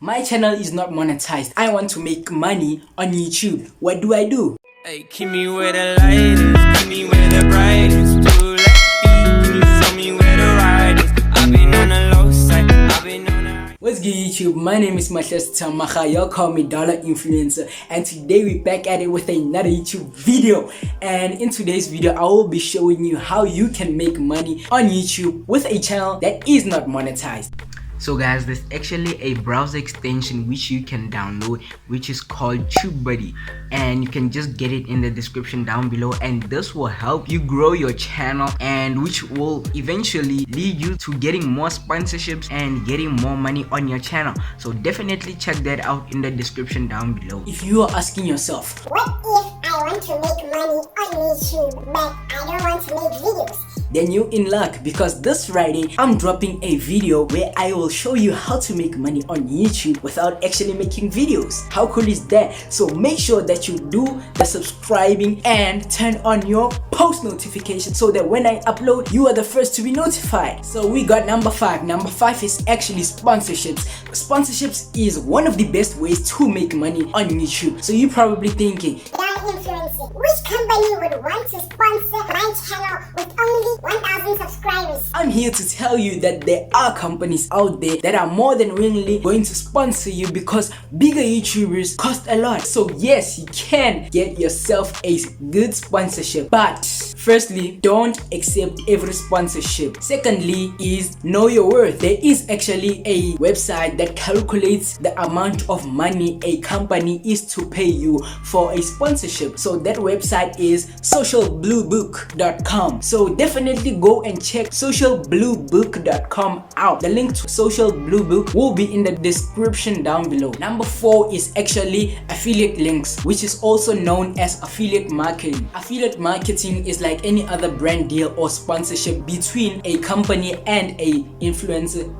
My channel is not monetized. I want to make money on YouTube. What do I do? Hey, keep me where the light is, keep me where the bright is. Too late, can you show me where the ride is? I've been on the low side, I've been on the... What's good YouTube? My name is Mashas Tamaha, y'all call me Dollar Influencer, and today we're back at it with another YouTube video. And in today's video I will be showing you how you can make money on YouTube with a channel that is not monetized. So guys, there's actually a browser extension which you can download, which is called TubeBuddy, and you can just get it in the description down below, and this will help you grow your channel, and which will eventually lead you to getting more sponsorships and getting more money on your channel. So definitely check that out in the description down below. If you are asking yourself, what if I want to make money on YouTube but I don't want to make videos? Then you're in luck, because this Friday I'm dropping a video where I will show you how to make money on YouTube without actually making videos. How cool is that? So make sure that you do the subscribing and turn on your post notifications so that when I upload you are the first to be notified. So we got number 5. Number 5 is actually sponsorships. Sponsorships is one of the best ways to make money on YouTube. So you're probably thinking, Influencing. Which company would want to sponsor my channel with only 1,000 subscribers? I'm here to tell you that there are companies out there that are more than willingly going to sponsor you, because bigger YouTubers cost a lot. So yes, you can get yourself a good sponsorship, but firstly, don't accept every sponsorship. Secondly is know your worth. There is actually a website that calculates the amount of money a company is to pay you for a sponsorship. So that website is socialbluebook.com. So definitely go and check socialbluebook.com out. The link to Social Blue Book will be in the description down below. Number 4 is actually affiliate links, which is also known as affiliate marketing. Affiliate marketing is like any other brand deal or sponsorship between a company and a influencer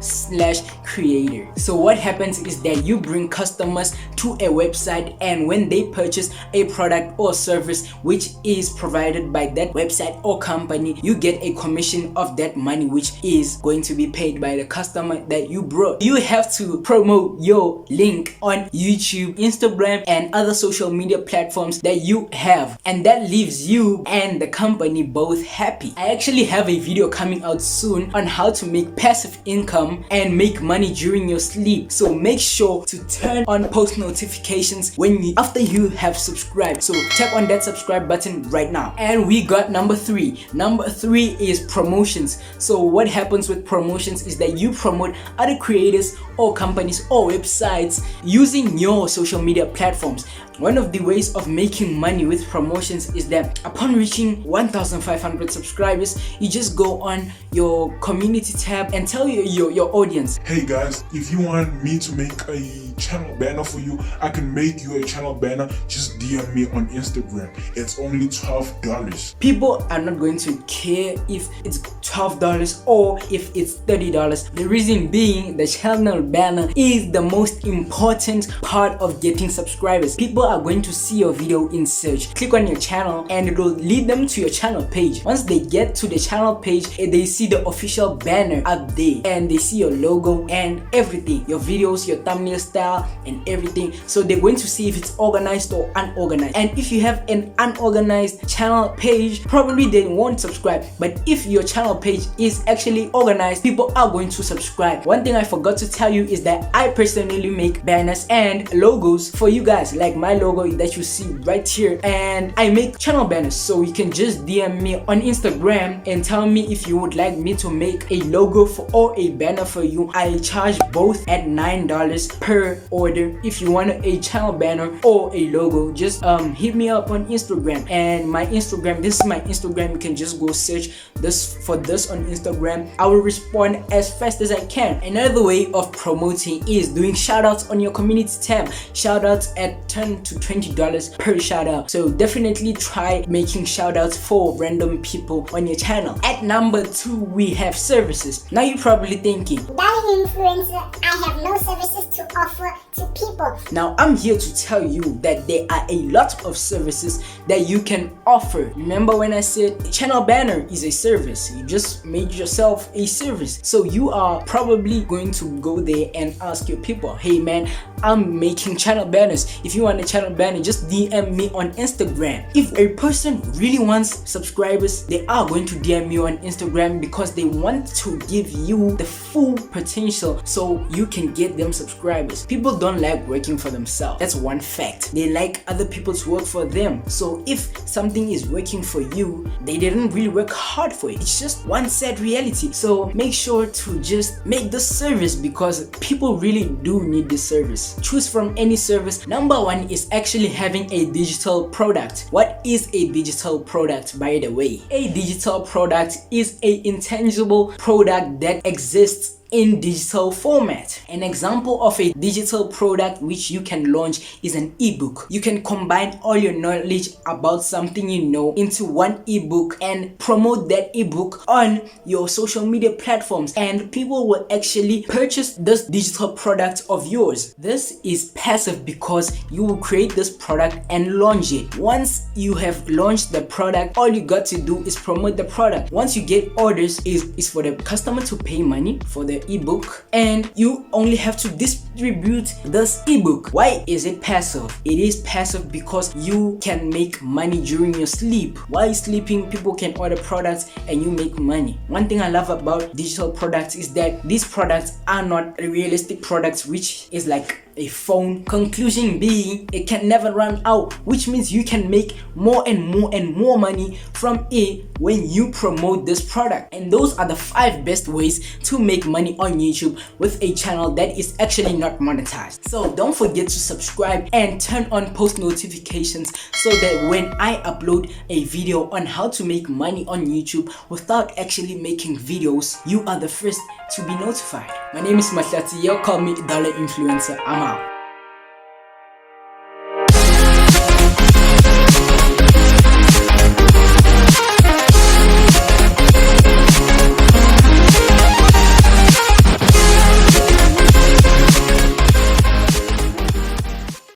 / creator. So what happens is that you bring customers to a website, and when they purchase a product or service which is provided by that website or company, you get a commission of that money, which is going to be paid by the customer that you brought. You have to promote your link on YouTube, Instagram, and other social media platforms that you have, and that leaves you and the company both happy. I actually have a video coming out soon on how to make passive income and make money during your sleep. So make sure to turn on post notifications after you have subscribed. So tap on that subscribe button right now. And we got number 3. Number 3 is promotions. So what happens with promotions is that you promote other creators or companies or websites using your social media platforms. One of the ways of making money with promotions is that upon reaching 1,500 subscribers, you just go on your community tab and tell your audience, hey guys, if you want me to make a channel banner for you, I can make you a channel banner. Just DM me on Instagram. It's only $12. People are not going to care if it's $12 or if it's $30. The reason being, the channel banner is the most important part of getting subscribers. People are going to see your video in search, click on your channel, and it will lead them to your channel page. Once they get to the channel page, they see the official banner up there, and they see your logo and everything, your videos, your thumbnail style, and everything. So they're going to see if it's organized or unorganized. And if you have an unorganized channel page, probably they won't subscribe. But if your channel page is actually organized, people are going to subscribe. One thing I forgot to tell you is that I personally make banners and logos for you guys, like my logo that you see right here, and I make channel banners. So you can just DM me on Instagram and tell me if you would like me to make a logo or a banner for you. I charge both at $9 per order. If you want a channel banner or a logo, just hit me up on Instagram. And my Instagram, this is my Instagram, you can just go search this on Instagram. I will respond as fast as I can. Another way of promoting is doing shoutouts on your community tab. Shoutouts at $10 to $20 per shoutout. So definitely try making shoutouts for random people on your channel. At number 2, we have services. Now you're probably thinking, Dollar Influencer, I have no services to offer to people. Now I'm here to tell you that there are a lot of services that you can offer. Remember when I said channel banner is a service? You just made yourself a service. So you are probably going to go there and ask your people, hey man, I'm making channel banners. If you want a channel banner, just DM me on Instagram. If a person really wants subscribers, they are going to DM you on Instagram because they want to give you the full potential so you can get them subscribers. People don't like working for themselves. That's one fact. They like other people to work for them. So if something is working for you, they didn't really work hard for it. It's just one sad reality. So make sure to just make the service because people really do need this service. Choose from any service. Number one is actually having a digital product. What is a digital product, by the way? A digital product is an intangible product that exists in digital format. An example of a digital product which you can launch is an ebook. You can combine all your knowledge about something you know into one ebook and promote that ebook on your social media platforms, and people will actually purchase this digital product of yours. This is passive because you will create this product and launch it. Once you have launched the product, all you got to do is promote the product. Once you get orders, is for the customer to pay money for the ebook, and you only have to distribute this ebook. Why is it passive? It is passive because you can make money during your sleep. While sleeping, people can order products and you make money. One thing I love about digital products is that these products are not realistic products, which is like a phone. Conclusion being, it can never run out, which means you can make more and more money from it when you promote this product. And those are the 5 best ways to make money on YouTube with a channel that is actually not monetized. So don't forget to subscribe and turn on post notifications so that when I upload a video on how to make money on YouTube without actually making videos, you are the first to be notified. My name is Mahlati. You call me Dollar Influencer. I'm out.